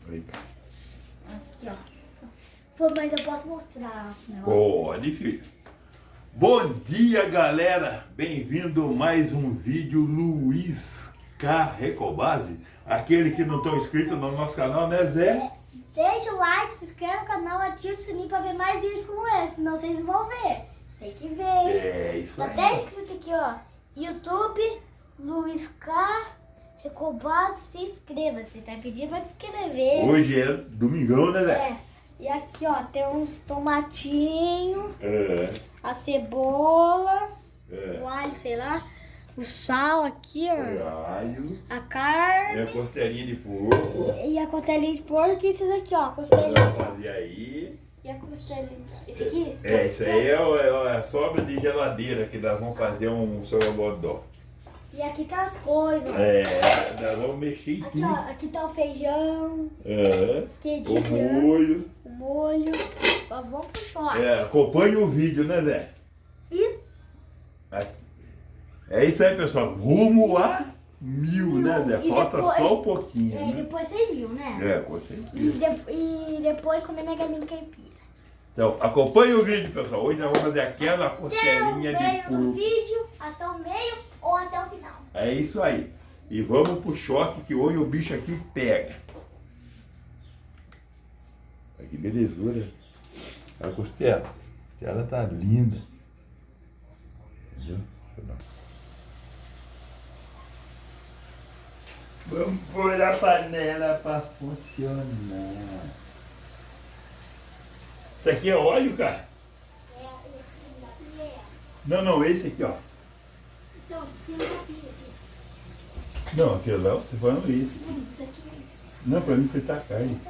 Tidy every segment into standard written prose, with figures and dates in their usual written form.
Aí. Aqui, ó. Pô, mas eu posso mostrar o negócio? Pode, filho. Bom dia, galera. Bem-vindo a mais um vídeo Luiz K. Recobase. Aquele que não estão inscritos no nosso canal, né, Zé? Deixa o like, se inscreve no canal, ativa o sininho pra ver mais vídeos como esse, senão vocês vão ver. Tem que ver. É, isso Tá aí. até escrito aqui, ó. YouTube, Luiz K. Recobase, se inscreva. Você tá pedindo pra se inscrever. Hoje é domingão, né, Zé? É. E aqui, ó, tem uns tomatinhos, É, a cebola, é. o alho, sei lá, o sal aqui, ó, Alho, a carne é costelinha de porco. e a costelinha de porco e isso daqui, ó, a Vamos costelinha. fazer aí. E a costelinha. Esse aqui? É, isso aí é a sobra de geladeira que nós vamos fazer um sorobodó. E aqui tá as coisas. ó. É, nós vamos mexer em Aqui, tudo. ó, aqui tá o feijão, É, quentinho, o molho. o molho. Ó, vamos pro short. É, acompanhe o vídeo, né, Zé? E É isso aí, pessoal. Rumo a 1000, né, Zé? E Falta depois- só um pouquinho, é, né? depois você viu, né? É, com certeza. E depois comendo a galinha caipira. Então, acompanhe o vídeo, pessoal. Hoje nós vamos fazer aquela Até o costelinha de meio do porco. vídeo, até o meio ou até o final. É isso aí. E vamos pro choque que hoje o bicho aqui pega. Olha que belezura. A costela. A costela tá linda. Entendeu? Vamos pôr a panela para funcionar. Isso aqui é óleo, cara? Não, esse aqui, ó. Então, se eu aqui. Não, aquele lá você falando esse. Isso aqui. Não, pra mim fritar carne.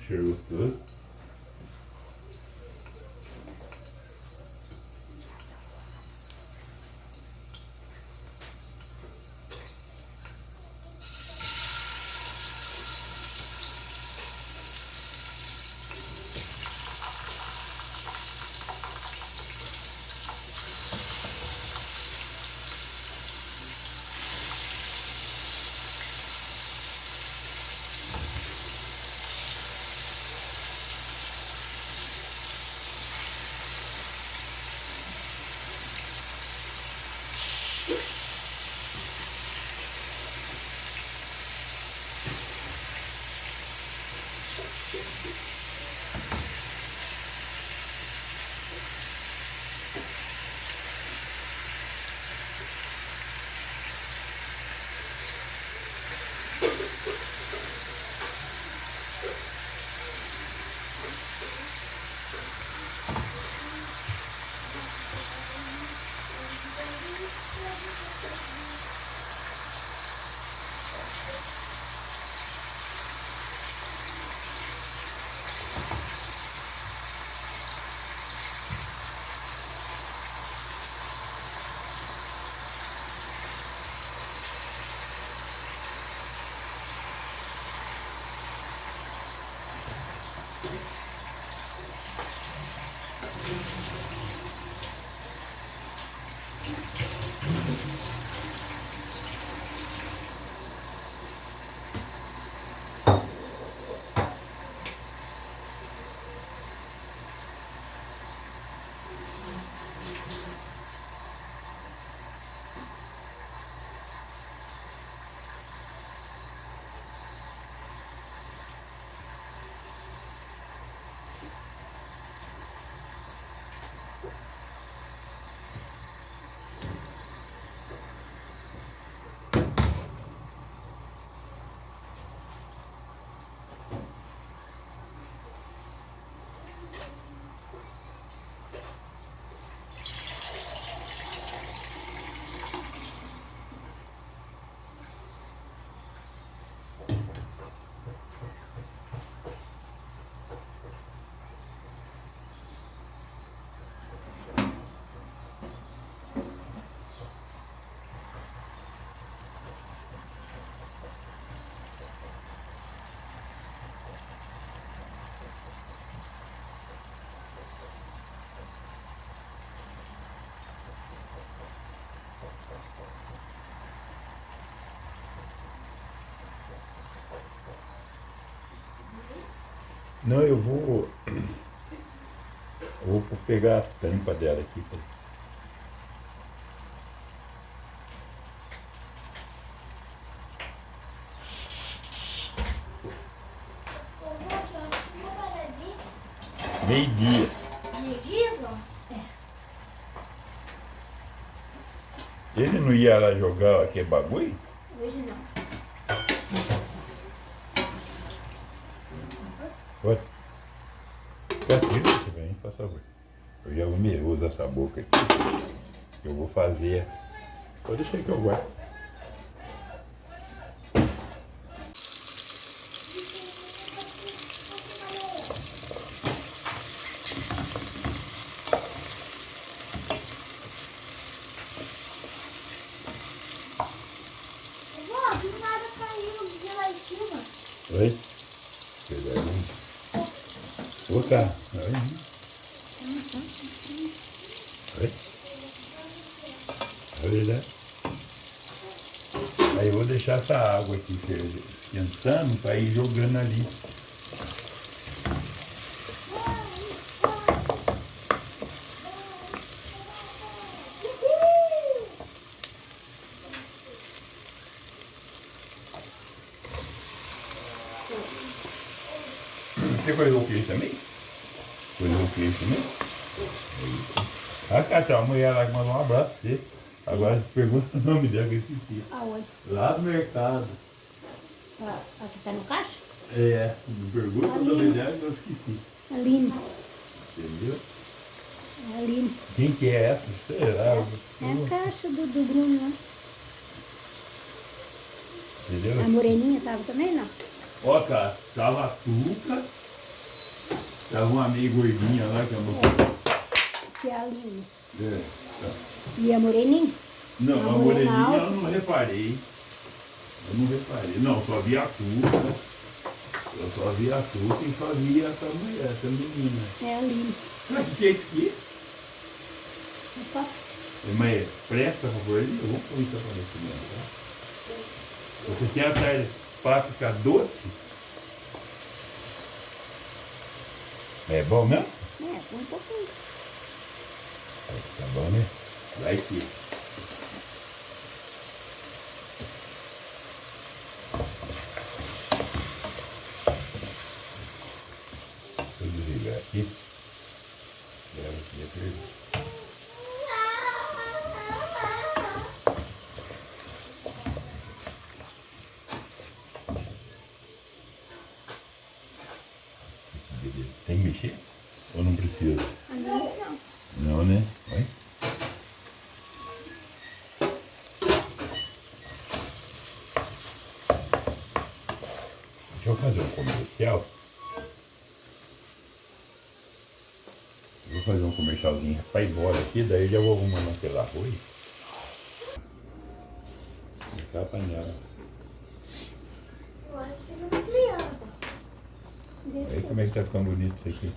Cheiro gostoso. Não, eu vou pegar a tampa dela aqui. Meio-dia. Meio-dia, vó? Ele não ia lá jogar aquele bagulho? Hoje não. Pode. Pode vir, você vem, por favor. Eu já vou usar essa boca aqui. Eu vou fazer. Pode deixar que eu guardo. Vó, do nada caiu de lá em cima. Oi? Pegadinho. Ô, cara. Oi? Olha, né? Aí eu vou deixar essa água aqui esquentando para ir jogando ali. Você coisou o queijo também? Coisou o queijo também? Ah, Cátia, a mulher lá que mandou um abraço pra você. Agora pergunta o nome dela que eu esqueci. Aonde? Lá no mercado. Aqui tá no caixa? É, me pergunta o nome dela que eu esqueci. Aline. Entendeu? Aline. Quem que é essa? Será? É a caixa do Bruno lá. Entendeu? A moreninha tava também, não? Ó, cara, tava a Tuca, tava uma meio gordinha lá que é uma... Que é a Aline. É, tá. E a moreninha? Não, A a morena moreninha alta. eu não reparei. Eu não reparei. Não, só vi a Tuca. Eu só vi a Tuca e só vi essa mulher, essa menina. É a Aline. Mas o que é isso aqui? Opa. Mas presta pra pôr ali? Eu vou pôr isso pra ver mesmo, tá? Você quer atrás para ficar doce? É bom mesmo? É, põe um pouquinho. Tá bom, né? Vai que. Deixa eu desligar aqui. Agora aqui é pergunta. Tem que mexer? Ou não precisa? Ali não. Não, né? Vai. Deixa eu fazer um comercial. Vou fazer um comercialzinho para ir embora aqui, daí já vou arrumando aquele arroz. Ficar a panela. Agora você não tá criando. Aí como é que tá ficando bonito isso aqui?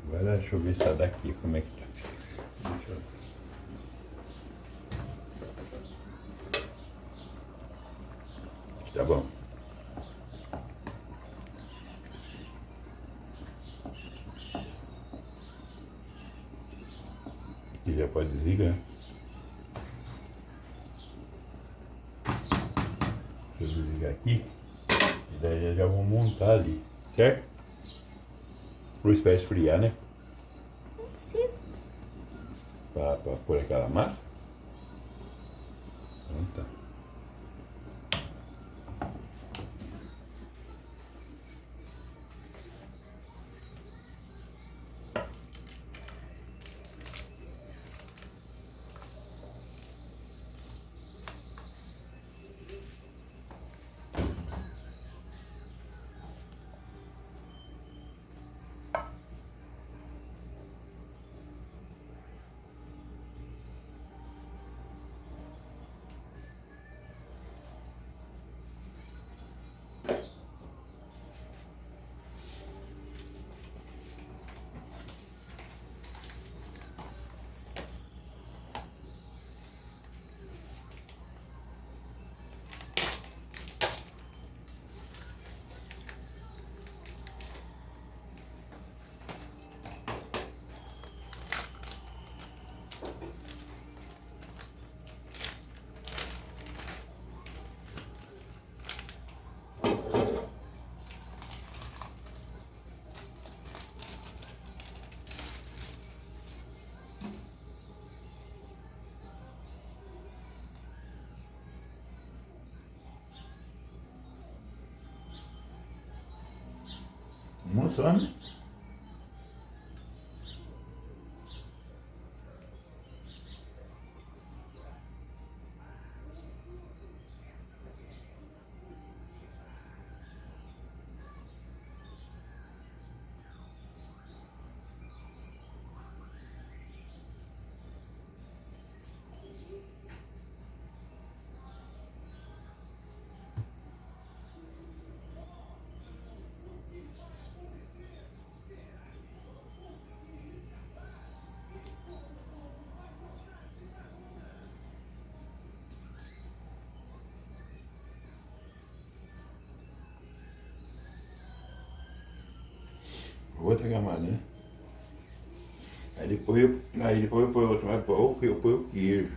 Agora deixa eu ver essa daqui, como é que tá. Deixa eu... Tá bom. Aqui já pode desligar. Deixa eu desligar aqui. E daí já vou montar ali, certo? Vou esperar esfriar, né? Não precisa. Pra pôr aquela massa. Então tá. funciona? Outra camada, né? Aí depois eu ponho outro mais pouco e eu ponho o queijo.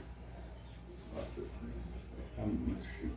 Nossa senhora, tá muito chique.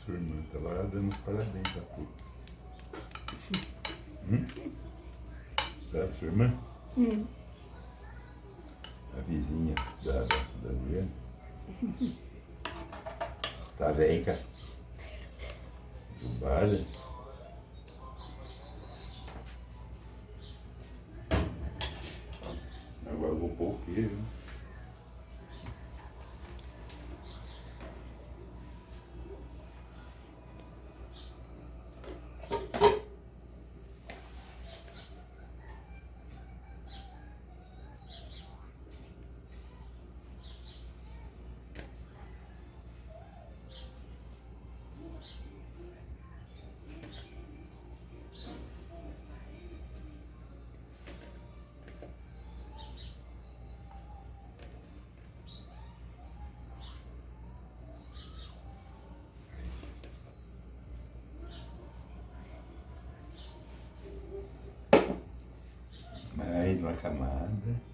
Sua irmã tá lá dando os parabéns a tu. Sabe, sua irmã? A vizinha da Adriana. Tá venca. Do bar. Agora eu vou pôr o queijo, né? Mais uma camada.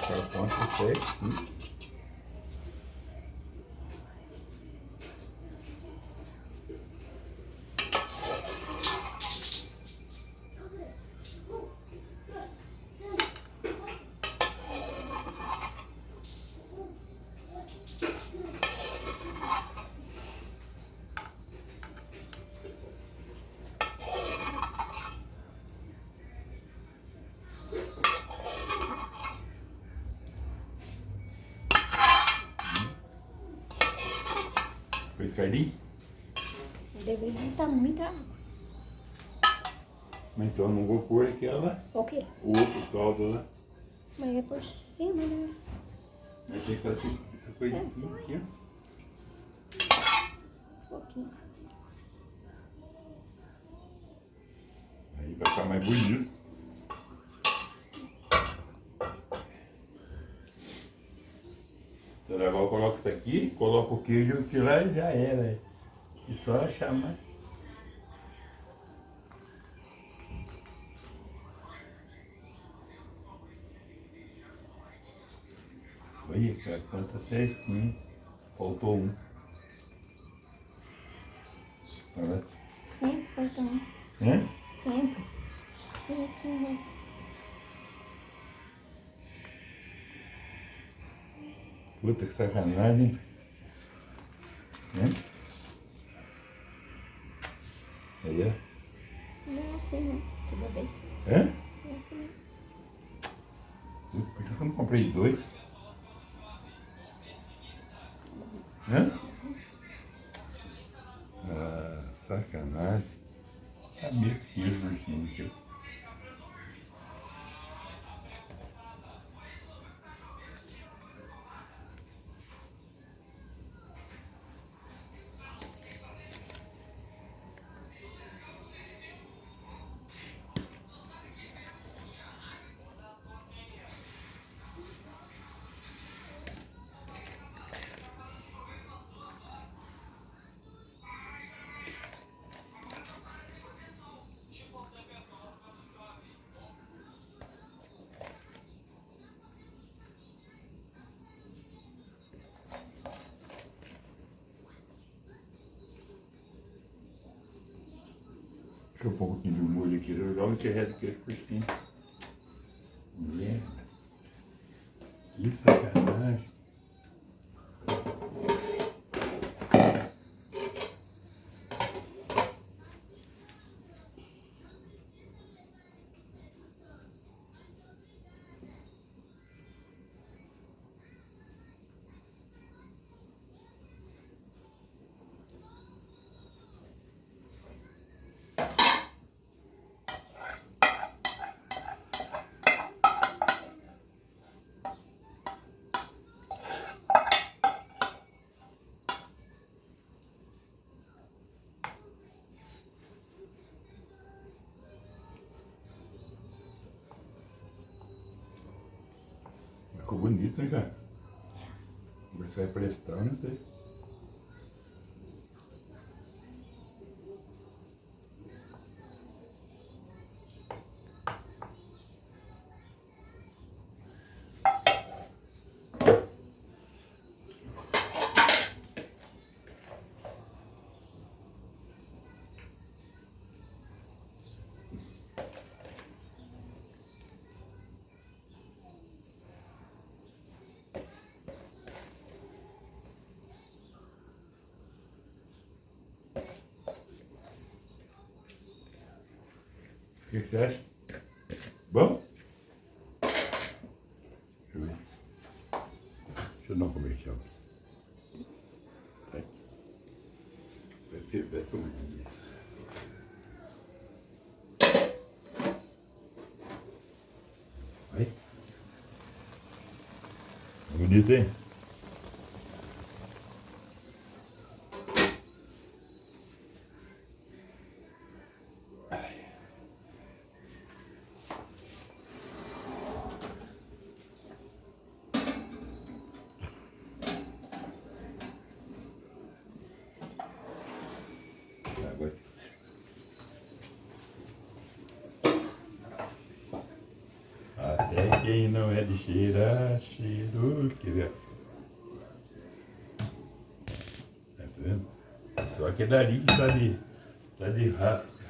Qual ponto você? Com esse cardinho? Deveria estar muita água. Mas então eu não vou pôr aquela, O quê? o outro caldo lá. Mas é por cima, né? Mas tem que fazer essa coisinha aqui, Um pouquinho. ó. Aí vai ficar mais bonito. Então agora eu coloco isso aqui, coloco o queijo que lá já era. E só chamar. Olha, cara, conta certinho. Faltou um. Olha. Sempre falta um. Hã? Sempre. E assim vai. Puta que sacanagem. Hã? Aí, ó. Não é assim, não. Toda vez. Hã? Não é assim, não. Por que eu não comprei dois? Hã? Ah, sacanagem. Sabia que tinha isso por cima aqui. Deixa eu pôr um pouquinho de molho aqui, eu jogo esse resto aqui por cima. Merda. Que sacanagem. Ficou bonito, né, cara? Mas vai prestar, não sei. O que você acha? Bom? Deixa eu ver. Deixa eu dar um comercial. Tá aqui. Vai tomar isso. Aí. Tá bonito, hein? Agora. Até quem não é de cheirar, cheiro que vê. Tá vendo? Só aquele ali que tá de rasca.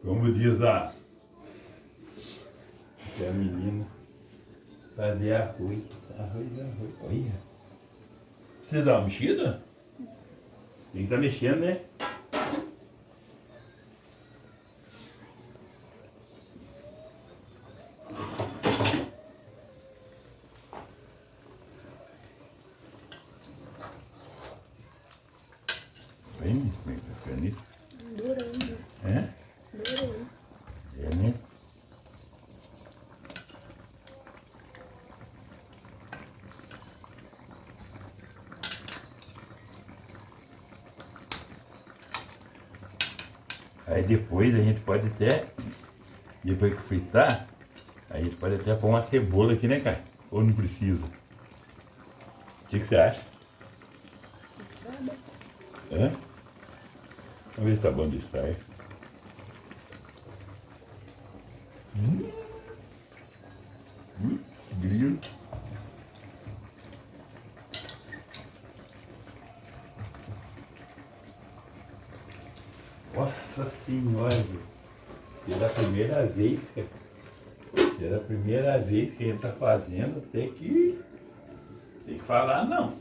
Como diz a menina, fazer arroz. Arroz. Olha. Você dá uma mexida? Tem que estar mexendo, né? Bem, bem bacana. Durando. É? Durando. É, né? Aí depois a gente pode até, depois que fritar, a gente pode até pôr uma cebola aqui, né, cara? Ou não precisa? O que você acha? Sabe? Hã? Vamos ver se tá bom de sair. Putz, grilo. Nossa senhora, viu? Pela primeira vez, cara. Pela primeira vez que a gente tá fazendo, tem que falar não.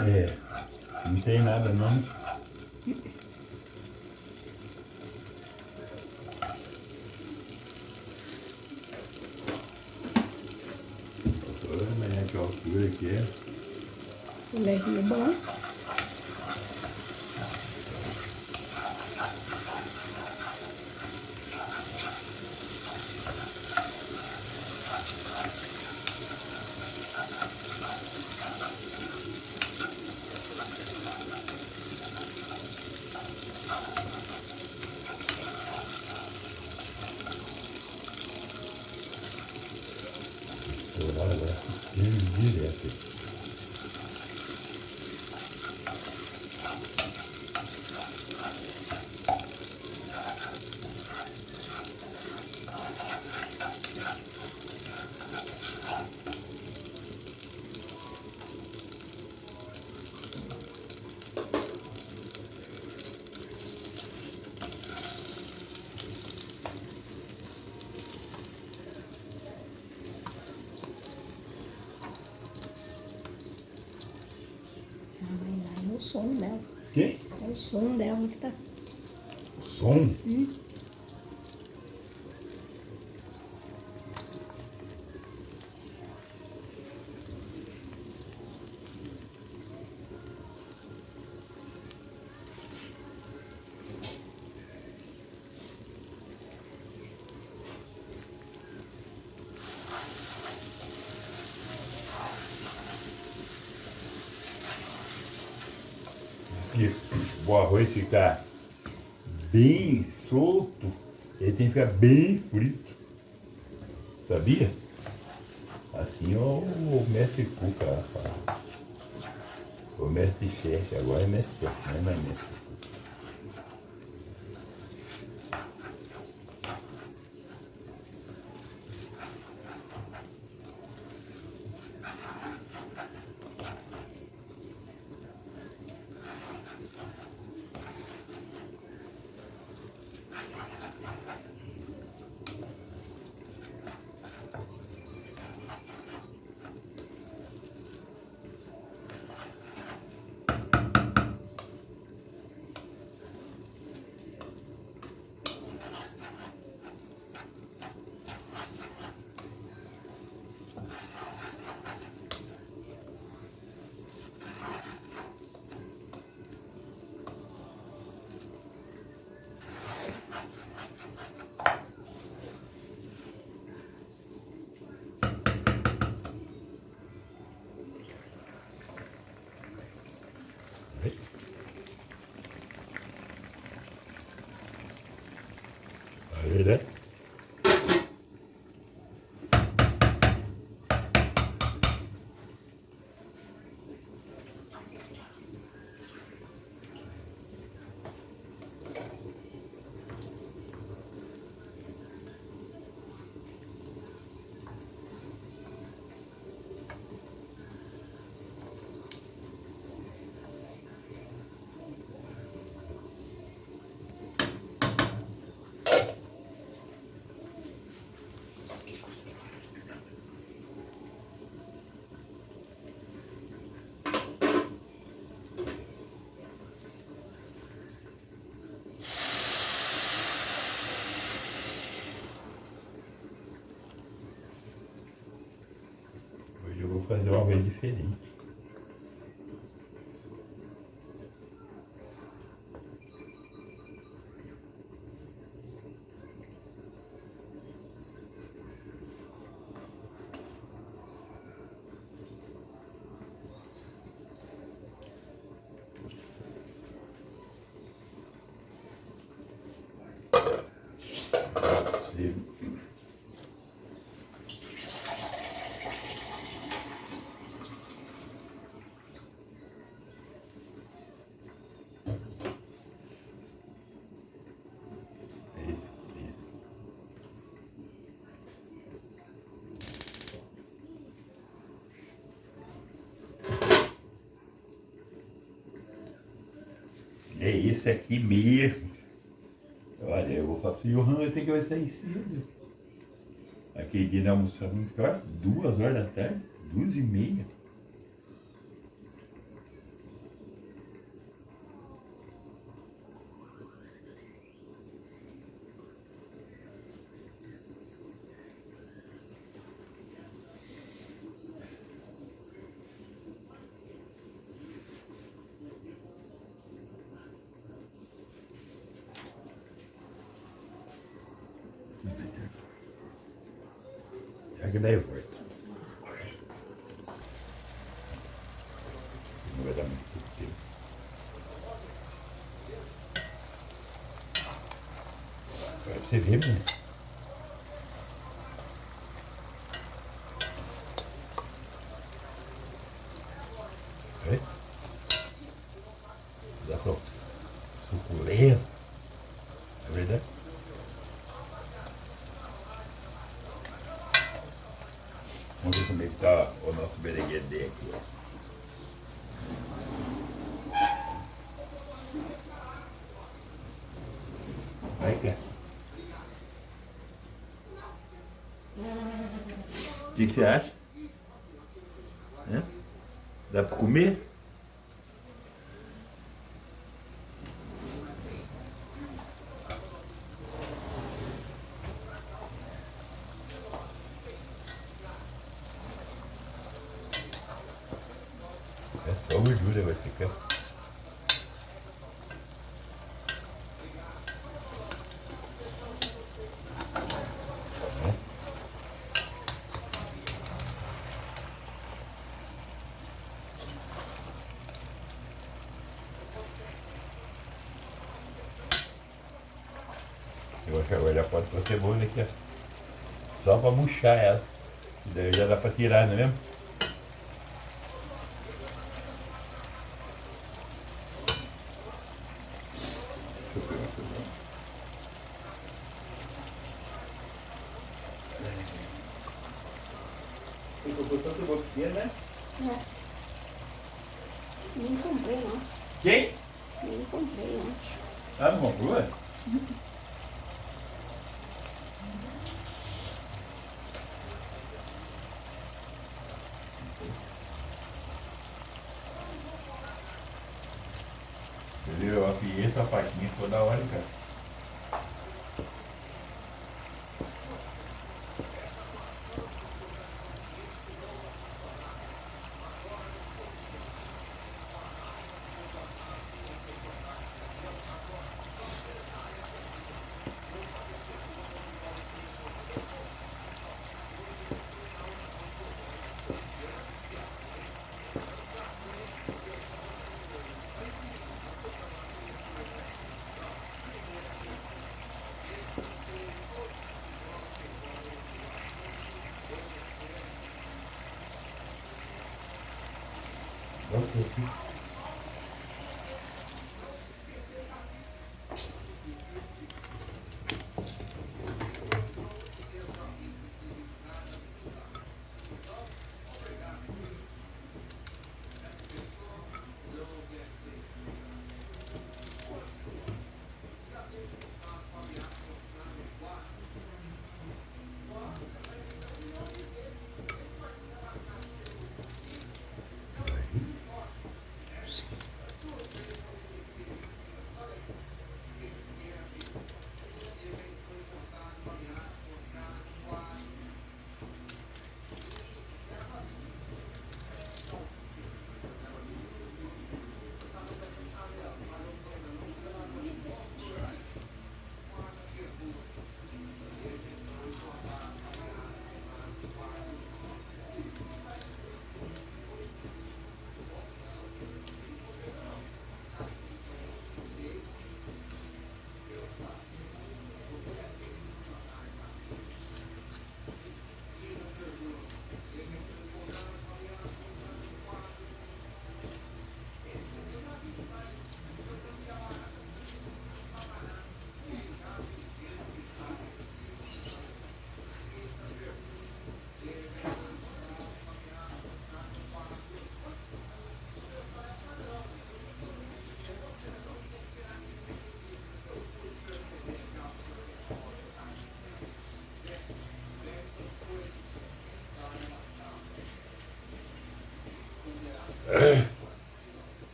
É, não tem nada não. Olha que altura que é. Esse leguinho é bom. Olha, direto. É o som dela. Quem? É o som dela que tá. Som? E o arroz ficar bem solto, ele tem que ficar bem frito. Sabia? Assim o mestre Cuca fala. O mestre chefe, agora é mestre chefe, não é mais mestre Cuca. fazer uma coisa diferente. Sim. Isso. É esse aqui mesmo. Olha, eu vou falar assim, o Johan até que vai sair cedo. Aquele dia nós almoçamos, 2 horas da tarde, 2h30. Já que daí volta. Não vai dar muito tempo. Pra você ver, né? Olha. Dá só suculento. É verdade? Vamos ver como é que tá o nosso bereguedê aqui, ó. Vai, cara. O que você acha? Hã? Dá pra comer? É só gordura, vai ficar. Eu acho que agora já pode pôr cebola aqui, ó. Só pra murchar ela. E daí já dá pra tirar, não é mesmo? Você comprou tanta cebola pequena, né? É. Nem comprei, não. Quem? Nem comprei, não. Ah, não comprou? Entendeu? Eu apiei essa faquinha toda hora, cara. Nossa,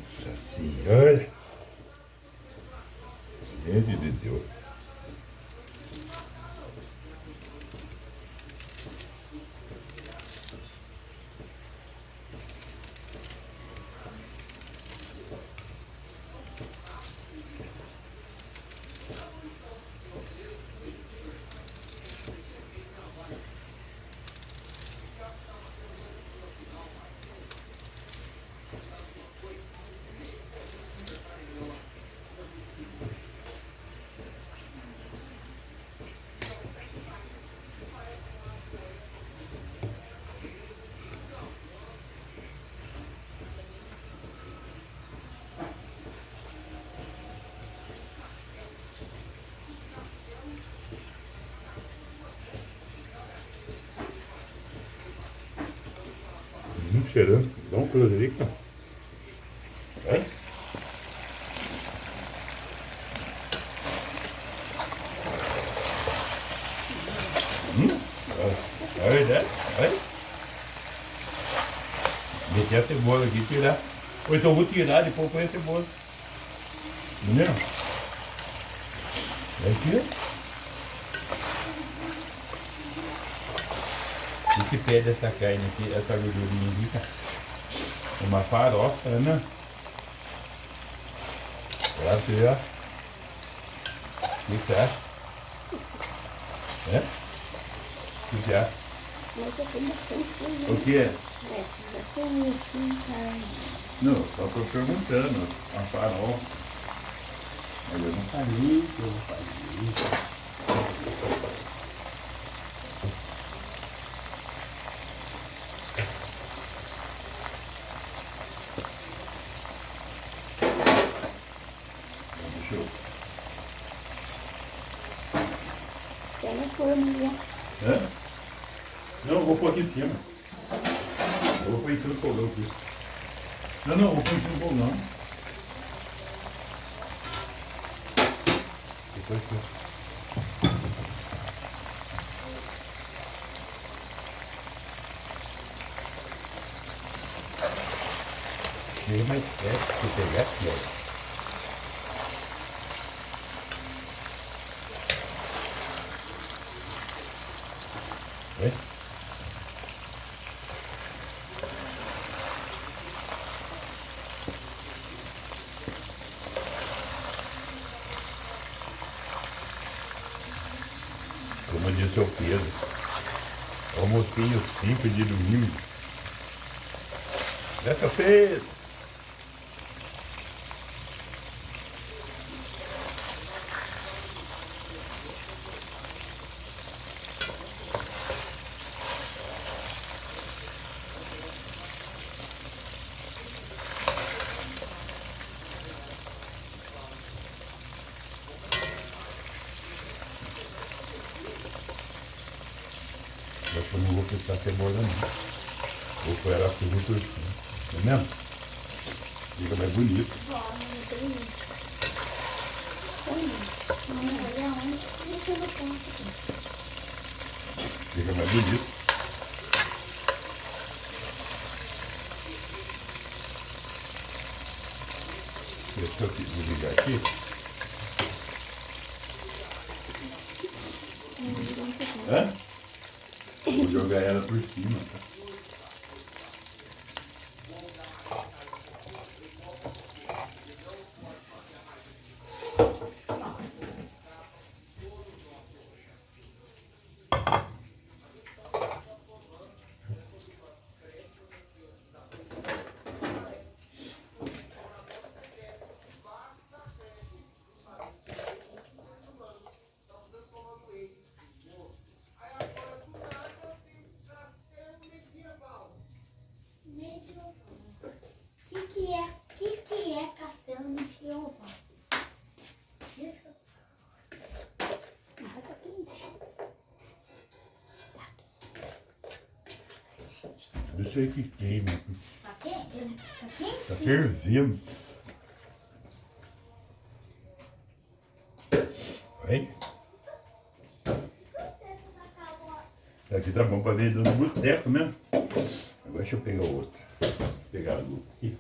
Nossa Senhora. Gente de Deus. Cheirando, dá um cruzerico. É? Olha, né? Olha. Meter a cebola aqui e tirar. Ou então eu vou tirar e depois põe a cebola. Entendeu? Aqui. Esse pé dessa carne aqui, essa gordurinha aqui, tá? Uma farofa, né? Pra você, ó. O que você acha? É? O que você acha? Mas eu tenho bastante. O que é? Já tem isso, carne. Não, só tô perguntando. Uma farofa. Mas eu não falei que eu vou fazer. Pega a forma já. Hã? Não, eu vou pôr aqui em cima. Eu vou pôr em cima do fogão aqui. Não, eu vou pôr em cima do fogão. Depois que chega mais perto de pegar aqui, ó. É? Como disse o Pedro, almocinho simples de domingo. Dessa feira. Eu não vou fritar cebola não. Vou pôr ela tudo por cima. Tá vendo? Fica mais bonito. Fica mais bonito. Deixa eu desligar aqui. Hã? Vou jogar ela por cima. Que é castelo medieval? Isso? Ah, tá quente. Deixa aí que queima. Tá quente? Tá quente? Tá fervendo. Vai. Aqui tá bom pra ver no boteco mesmo. Agora deixa eu pegar outra. Vou pegar a lupa aqui.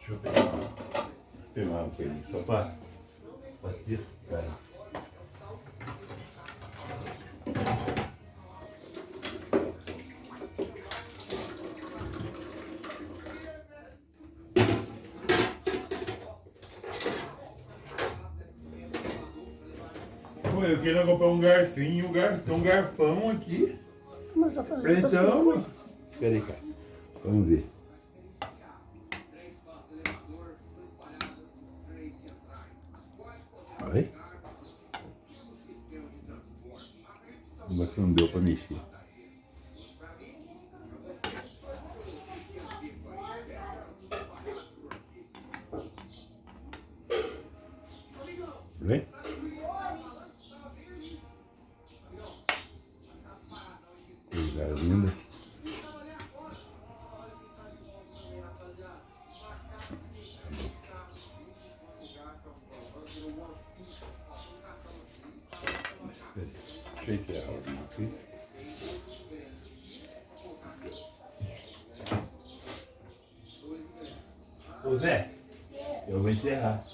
Deixa eu pegar uma coisa só para testar. Pô, eu queria comprar um garfinho, tem um garfão aqui. Mas já falei, Então, peraí, cara. Vamos ver. Oi? Mas não deu pra mexer. Vem? Coisa linda. Deixa eu enterrar o vídeo aqui. Ô Zé, eu vou encerrar.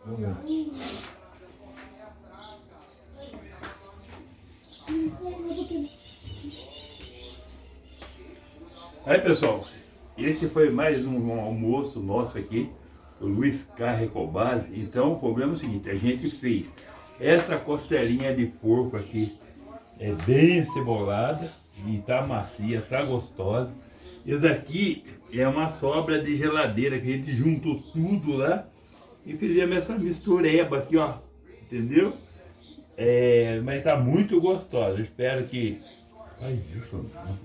Vamos ver. Aí pessoal, esse foi mais um almoço nosso aqui, o Luiz K. Recobase. Então o problema é o seguinte, a gente fez essa costelinha de porco aqui, é bem cebolada e tá macia, tá gostosa. Esse aqui é uma sobra de geladeira que a gente juntou tudo lá e fizemos essa mistureba aqui, ó, entendeu? Mas tá muito gostosa, eu espero que... Ai, isso não.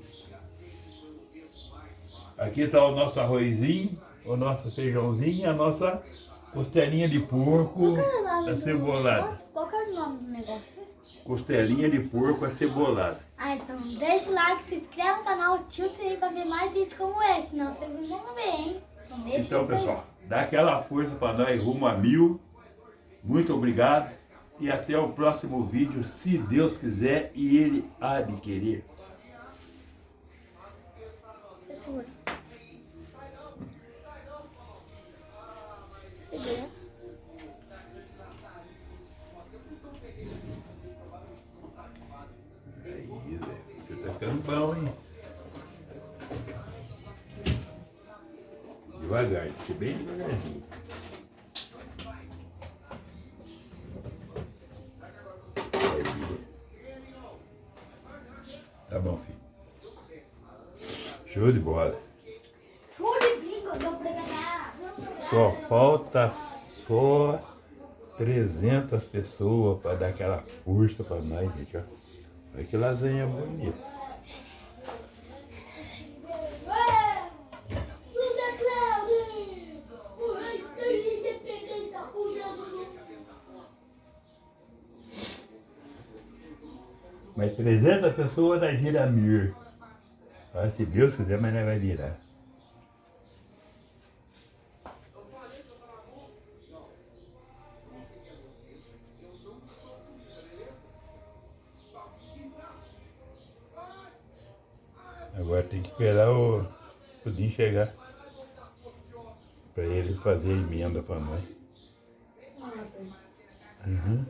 Aqui tá o nosso arrozinho, o nosso feijãozinho e a nossa costelinha de porco acebolada. Qual que é o nome do negócio? Costelinha de porco acebolada. Ah, então deixa o like, se inscreve no canal, ativa o sininho pra ver mais vídeos como esse, senão vocês não vão ver, hein? Então deixa Então isso aí. pessoal, dá aquela força para nós rumo a 1000. Muito obrigado e até o próximo vídeo, se Deus quiser e Ele há de querer. Segura. Segura. Aí, Zé, você tá ficando bom, hein? Devagar, fique bem devagarzinho. Tá bom, filho. Show de bola. Show de bingo, deu pra ganhar. Só falta 300 pessoas para dar aquela força para nós, gente, ó. Olha que lasanha bonita. Mas 300 pessoas nós vira 1000. Ah, se Deus quiser, mas nós vai virar. Agora tem que esperar o Pudim chegar para ele fazer a emenda para nós. Uhum.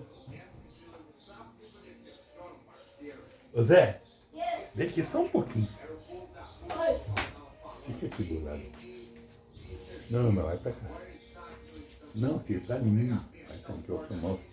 Ô Zé, vem aqui só um pouquinho. Fica aqui do lado. Não, vai pra cá. Não, filho, pra mim. Vai com que eu filmar você.